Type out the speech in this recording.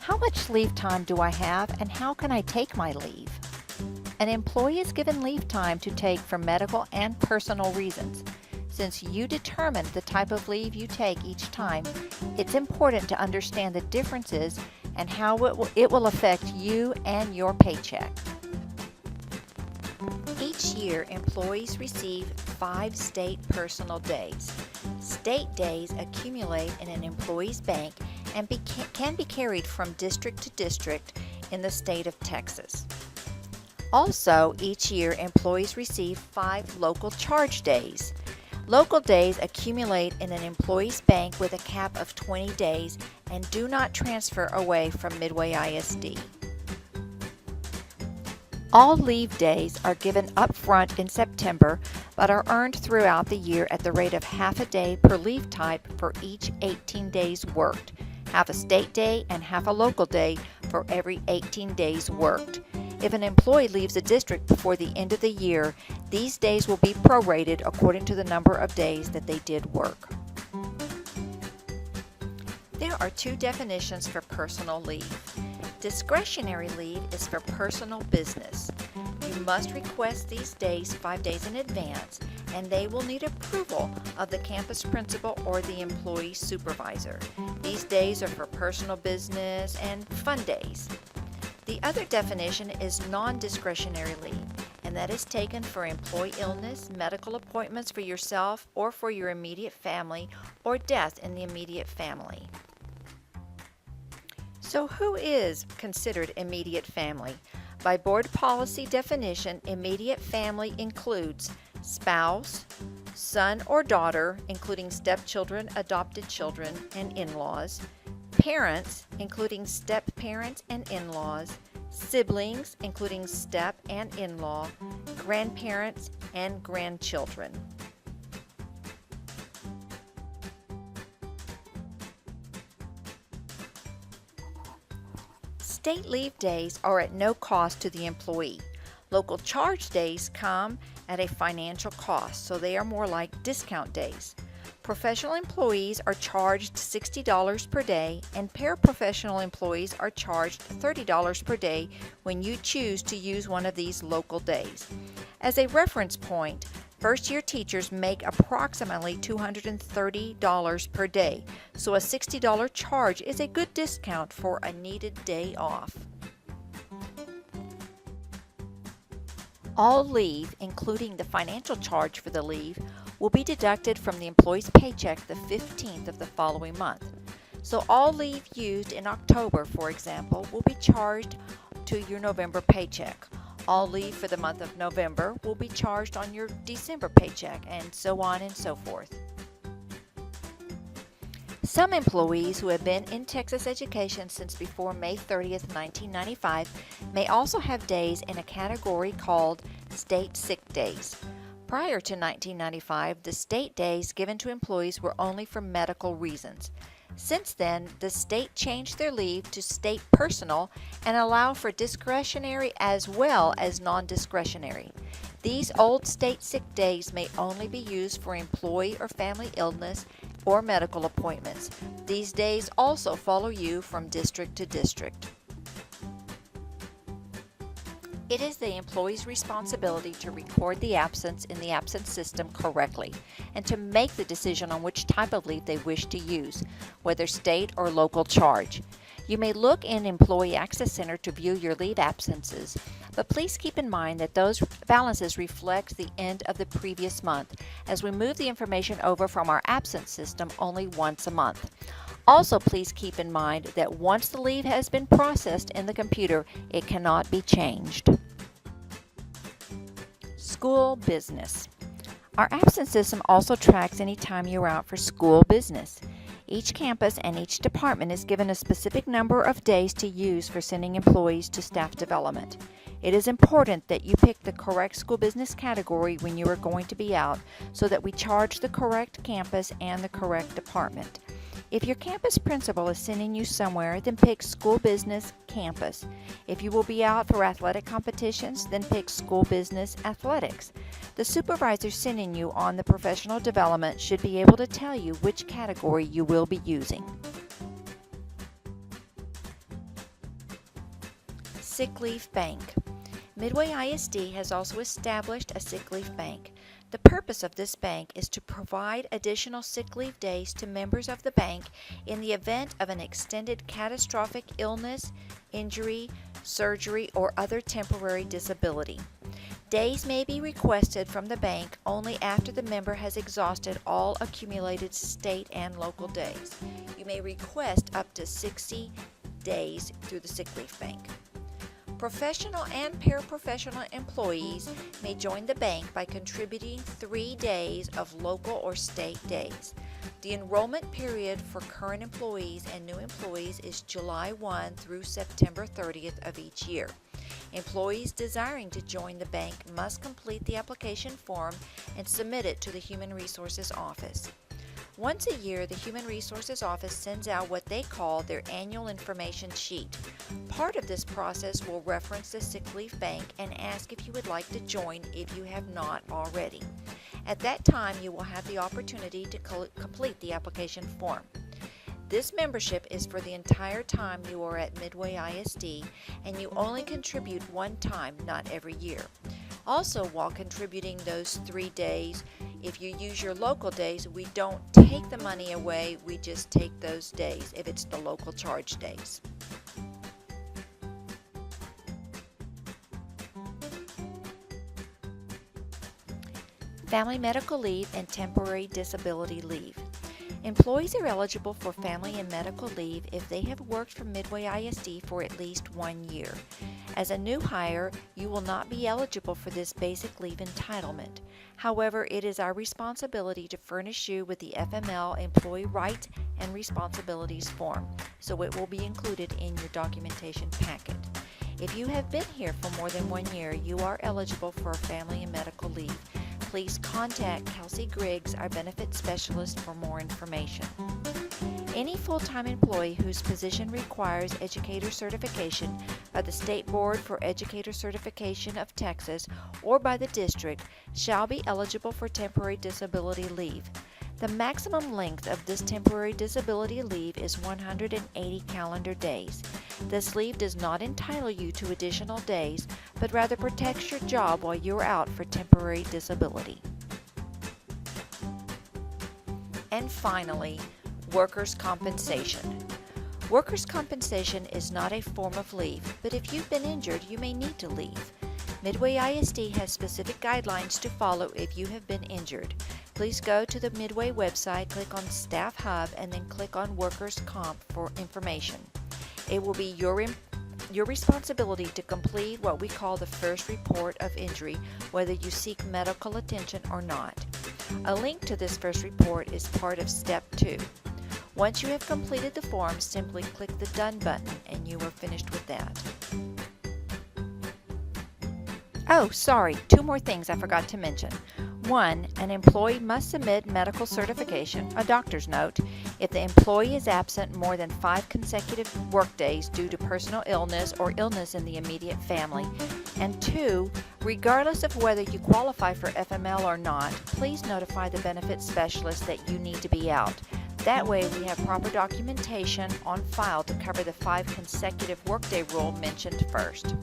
How much leave time do I have and how can I take my leave? An employee is given leave time to take for medical and personal reasons. Since you determine the type of leave you take each time, it's important to understand the differences and how it will affect you and your paycheck. Each year, employees receive 5 state personal days. State days accumulate in an employee's bank and can be carried from district to district in the state of Texas. Also, each year, employees receive 5 local charge days. Local days accumulate in an employee's bank with a cap of 20 days and do not transfer away from Midway ISD. All leave days are given up front in September, but are earned throughout the year at the rate of half a day per leave type for each 18 days worked, half a state day and half a local day for every 18 days worked. If an employee leaves a district before the end of the year, these days will be prorated according to the number of days that they did work. There are 2 definitions for personal leave. Discretionary leave is for personal business. You must request these days 5 days in advance, and they will need approval of the campus principal or the employee supervisor. These days are for personal business and fun days. The other definition is non-discretionary leave, and that is taken for employee illness, medical appointments for yourself or for your immediate family, or death in the immediate family. So who is considered immediate family? By board policy definition, immediate family includes spouse, son or daughter, including stepchildren, adopted children, and in-laws, parents, including step-parents and in-laws, siblings, including step and in-law, grandparents, and grandchildren. State leave days are at no cost to the employee. Local charge days come at a financial cost, so they are more like discount days. Professional employees are charged $60 per day, and paraprofessional employees are charged $30 per day when you choose to use one of these local days. As a reference point, first-year teachers make approximately $230 per day, so a $60 charge is a good discount for a needed day off. All leave, including the financial charge for the leave, will be deducted from the employee's paycheck the 15th of the following month. So all leave used in October, for example, will be charged to your November paycheck. All leave for the month of November will be charged on your December paycheck, and so on and so forth. Some employees who have been in Texas education since before May 30th, 1995 may also have days in a category called state sick days. Prior to 1995, the state days given to employees were only for medical reasons. Since then, the state changed their leave to state personal and allow for discretionary as well as non-discretionary. These old state sick days may only be used for employee or family illness or medical appointments. These days also follow you from district to district. It is the employee's responsibility to record the absence in the absence system correctly and to make the decision on which type of leave they wish to use, whether state or local charge. You may look in Employee Access Center to view your leave absences, but please keep in mind that those balances reflect the end of the previous month, as we move the information over from our absence system only once a month. Also, please keep in mind that once the leave has been processed in the computer, it cannot be changed. School business. Our absence system also tracks any time you're out for school business. Each campus and each department is given a specific number of days to use for sending employees to staff development. It is important that you pick the correct school business category when you are going to be out so that we charge the correct campus and the correct department. If your campus principal is sending you somewhere, then pick School Business Campus. If you will be out for athletic competitions, then pick School Business Athletics. The supervisor sending you on the professional development should be able to tell you which category you will be using. Sick Leave Bank. Midway ISD has also established a sick leave bank. The purpose of this bank is to provide additional sick leave days to members of the bank in the event of an extended catastrophic illness, injury, surgery, or other temporary disability. Days may be requested from the bank only after the member has exhausted all accumulated state and local days. You may request up to 60 days through the sick leave bank. Professional and paraprofessional employees may join the bank by contributing 3 days of local or state days. The enrollment period for current employees and new employees is July 1 through September 30th of each year. Employees desiring to join the bank must complete the application form and submit it to the Human Resources Office. Once a year, the Human Resources Office sends out what they call their annual information sheet. Part of this process will reference the sick leave bank and ask if you would like to join if you have not already. At that time, you will have the opportunity to complete the application form. This membership is for the entire time you are at Midway ISD, and you only contribute one time, not every year. Also, while contributing those 3 days, if you use your local days, we don't take the money away, we just take those days if it's the local charge days. Family medical leave and temporary disability leave. Employees are eligible for family and medical leave if they have worked for Midway ISD for at least 1 year. As a new hire, you will not be eligible for this basic leave entitlement. However, it is our responsibility to furnish you with the FML Employee Rights and Responsibilities form, so it will be included in your documentation packet. If you have been here for more than 1 year, you are eligible for family and medical leave. Please contact Kelsey Griggs, our benefits specialist, for more information. Any full-time employee whose position requires educator certification by the State Board for Educator Certification of Texas or by the district shall be eligible for temporary disability leave. The maximum length of this temporary disability leave is 180 calendar days. This leave does not entitle you to additional days, but rather protects your job while you are out for temporary disability. And finally, workers' compensation. Workers' compensation is not a form of leave, but if you've been injured, you may need to leave. Midway ISD has specific guidelines to follow if you have been injured. Please go to the Midway website, click on Staff Hub, and then click on Workers' Comp for information. It will be your responsibility to complete what we call the first report of injury, whether you seek medical attention or not. A link to this first report is part of Step 2. Once you have completed the form, simply click the Done button and you are finished with that. Oh, sorry, 2 more things I forgot to mention. 1. An employee must submit medical certification, a doctor's note, if the employee is absent more than 5 consecutive workdays due to personal illness or illness in the immediate family. And 2, regardless of whether you qualify for FML or not, please notify the benefits specialist that you need to be out. That way we have proper documentation on file to cover the 5 consecutive workday rule mentioned first.